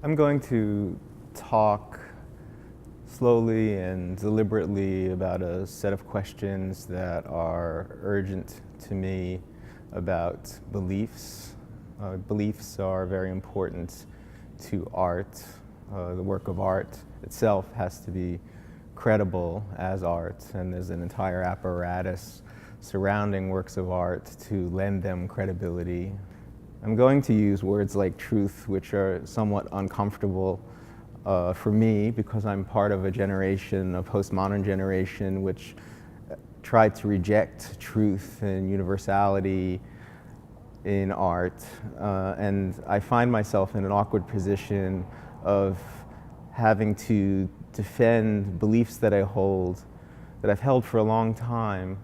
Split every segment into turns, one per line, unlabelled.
I'm going to talk slowly and deliberately about a set of questions that are urgent to me about beliefs. Beliefs are very important to art. The work of art itself has to be credible as art, and there's an entire apparatus surrounding works of art to lend them credibility. I'm going to use words like truth, which are somewhat uncomfortable for me because I'm part of a generation, a postmodern generation, which tried to reject truth and universality in art. And I find myself in an awkward position of having to defend beliefs that I hold, that I've held for a long time,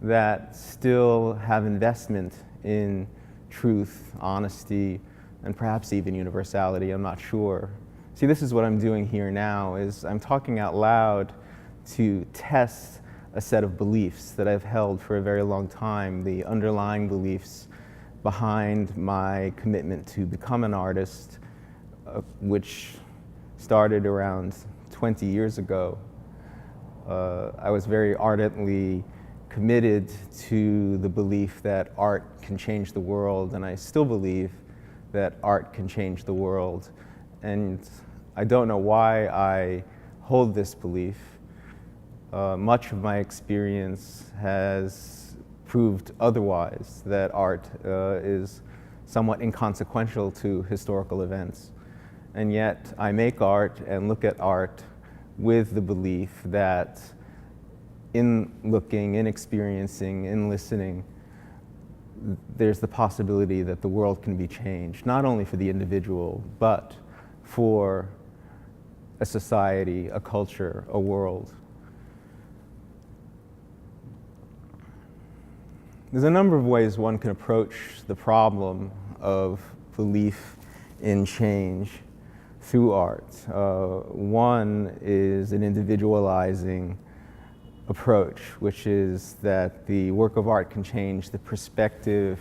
that still have investment in truth, honesty, and perhaps even universality. I'm not sure. See, this is what I'm doing here now, is I'm talking out loud to test a set of beliefs that I've held for a very long time, the underlying beliefs behind my commitment to become an artist, which started around 20 years ago. I was very ardently committed to the belief that art can change the world, and I still believe that art can change the world. And I don't know why I hold this belief. Much of my experience has proved otherwise, that art is somewhat inconsequential to historical events. And yet I make art and look at art with the belief that in looking, in experiencing, in listening, there's the possibility that the world can be changed, not only for the individual, but for a society, a culture, a world. There's a number of ways one can approach the problem of belief in change through art. One is an individualizing approach, which is that the work of art can change the perspective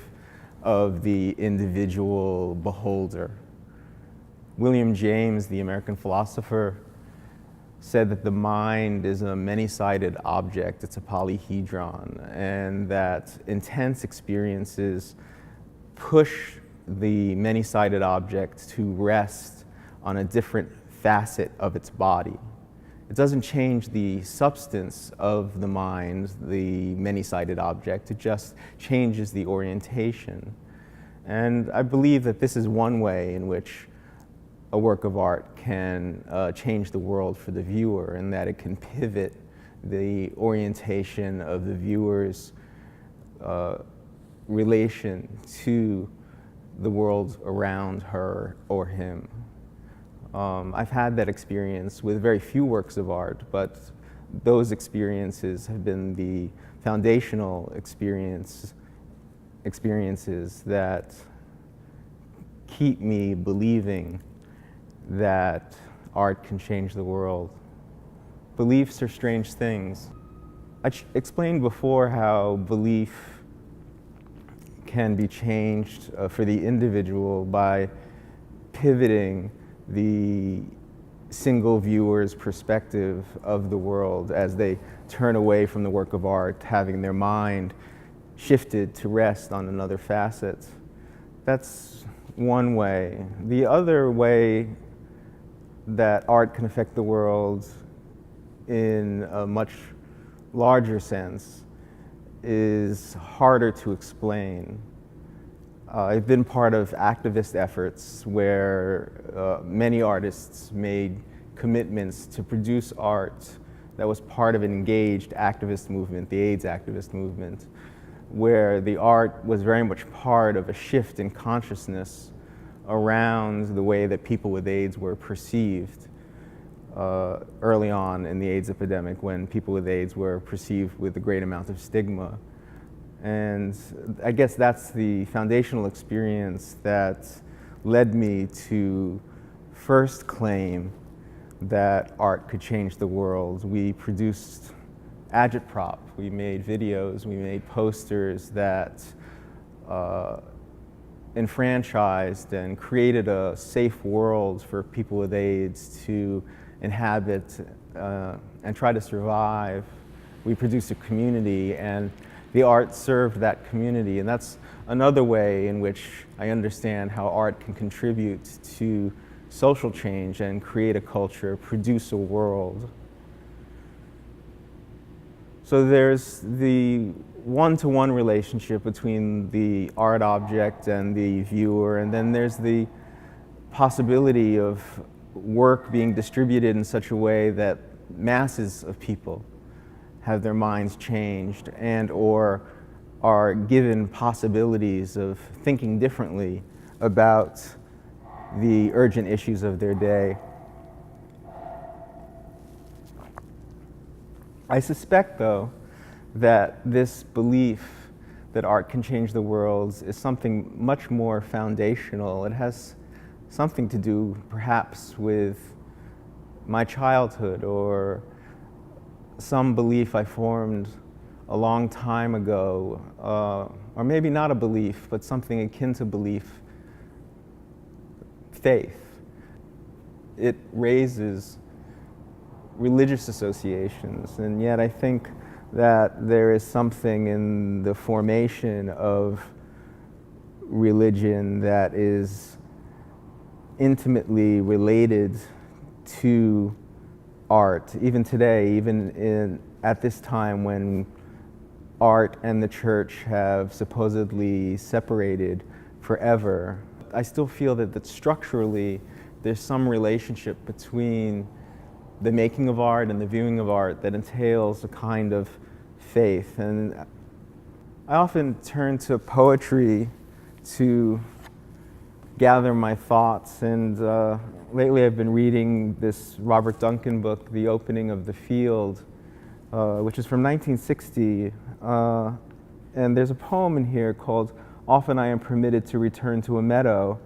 of the individual beholder. William James, the American philosopher, said that the mind is a many-sided object, it's a polyhedron, and that intense experiences push the many-sided object to rest on a different facet of its body. It doesn't change the substance of the mind, the many-sided object, it just changes the orientation. And I believe that this is one way in which a work of art can change the world for the viewer, and that it can pivot the orientation of the viewer's relation to the world around her or him. I've had that experience with very few works of art, but those experiences have been the foundational experiences that keep me believing that art can change the world. Beliefs are strange things. I explained before how belief can be changed for the individual by pivoting the single viewer's perspective of the world as they turn away from the work of art, having their mind shifted to rest on another facet. That's one way. The other way that art can affect the world in a much larger sense is harder to explain. I've been part of activist efforts where many artists made commitments to produce art that was part of an engaged activist movement, the AIDS activist movement, where the art was very much part of a shift in consciousness around the way that people with AIDS were perceived early on in the AIDS epidemic, when people with AIDS were perceived with a great amount of stigma. And I guess that's the foundational experience that led me to first claim that art could change the world. We produced agitprop, we made videos, we made posters that enfranchised and created a safe world for people with AIDS to inhabit and try to survive. We produced a community, and the art served that community. And that's another way in which I understand how art can contribute to social change and create a culture, produce a world. So there's the one-to-one relationship between the art object and the viewer, and then there's the possibility of work being distributed in such a way that masses of people have their minds changed and or are given possibilities of thinking differently about the urgent issues of their day. I suspect, though, that this belief that art can change the world is something much more foundational. It has something to do, perhaps, with my childhood or some belief I formed a long time ago, or maybe not a belief, but something akin to belief, faith. It raises religious associations, and yet I think that there is something in the formation of religion that is intimately related to art, even today, even at this time when art and the church have supposedly separated forever. I still feel that structurally there's some relationship between the making of art and the viewing of art that entails a kind of faith. And I often turn to poetry to gather my thoughts, and lately I've been reading this Robert Duncan book, The Opening of the Field, which is from 1960, and there's a poem in here called "Often I Am Permitted to Return to a Meadow,"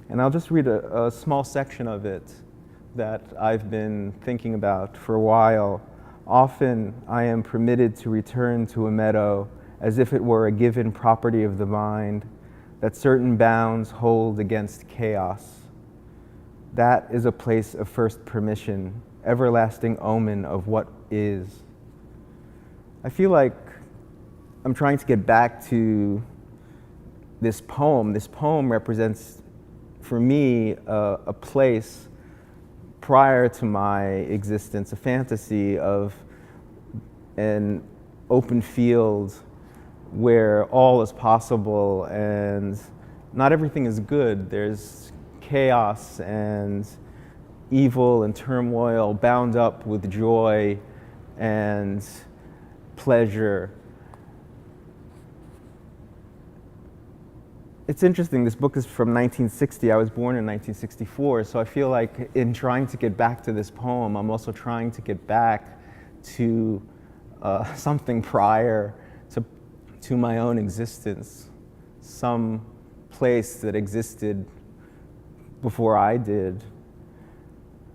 and I'll just read a small section of it that I've been thinking about for a while. Often I am permitted to return to a meadow as if it were a given property of the mind that certain bounds hold against chaos. That is a place of first permission, everlasting omen of what is. I feel like I'm trying to get back to this poem. This poem represents, for me, a place prior to my existence, a fantasy of an open field where all is possible and not everything is good. There's chaos and evil and turmoil bound up with joy and pleasure. It's interesting, this book is from 1960. I was born in 1964, so I feel like in trying to get back to this poem, I'm also trying to get back to something prior to my own existence, some place that existed before I did.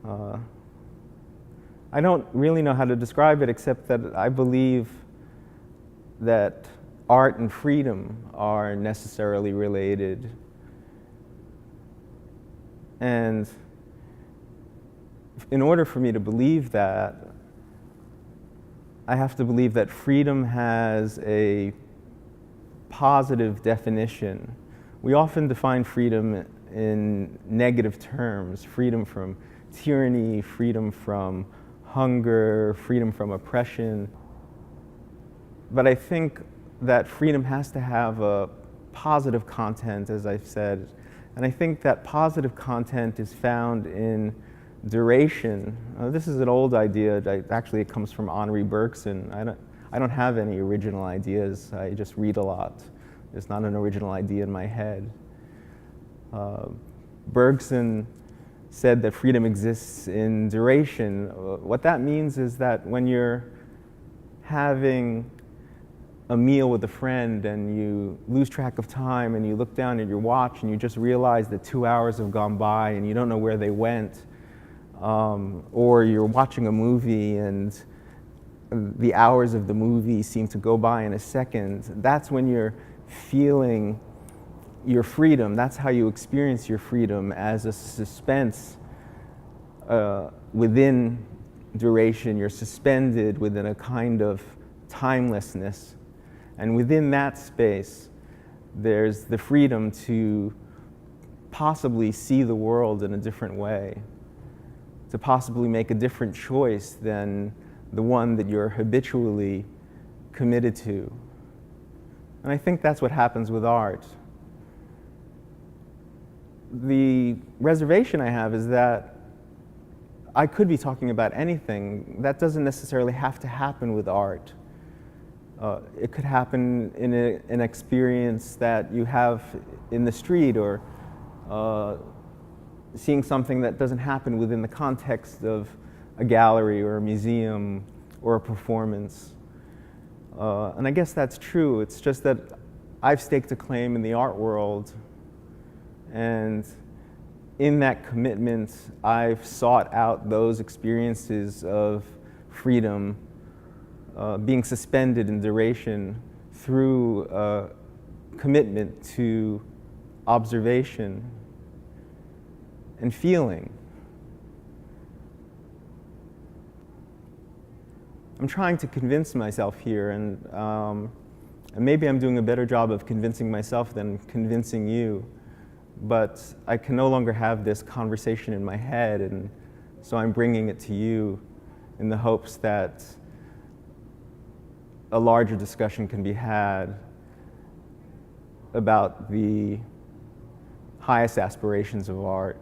I don't really know how to describe it, except that I believe that art and freedom are necessarily related. And in order for me to believe that, I have to believe that freedom has a positive definition. We often define freedom in negative terms: freedom from tyranny, freedom from hunger, freedom from oppression. But I think that freedom has to have a positive content, as I've said. And I think that positive content is found in duration. This is an old idea. Actually, it comes from Henri Bergson. I don't have any original ideas. I just read a lot. There's not an original idea in my head. Bergson said that freedom exists in duration. What that means is that when you're having a meal with a friend and you lose track of time and you look down at your watch and you just realize that 2 hours have gone by and you don't know where they went, or you're watching a movie and the hours of the movie seem to go by in a second, that's when you're feeling your freedom. That's how you experience your freedom, as a suspense within duration. You're suspended within a kind of timelessness. And within that space, there's the freedom to possibly see the world in a different way, to possibly make a different choice than the one that you're habitually committed to. And I think that's what happens with art. The reservation I have is that I could be talking about anything. That doesn't necessarily have to happen with art. It could happen in an experience that you have in the street, or seeing something that doesn't happen within the context of a gallery or a museum or a performance. And I guess that's true. It's just that I've staked a claim in the art world, and in that commitment, I've sought out those experiences of freedom, being suspended in duration through a commitment to observation and feeling. I'm trying to convince myself here, and maybe I'm doing a better job of convincing myself than convincing you, but I can no longer have this conversation in my head, and so I'm bringing it to you in the hopes that a larger discussion can be had about the highest aspirations of art.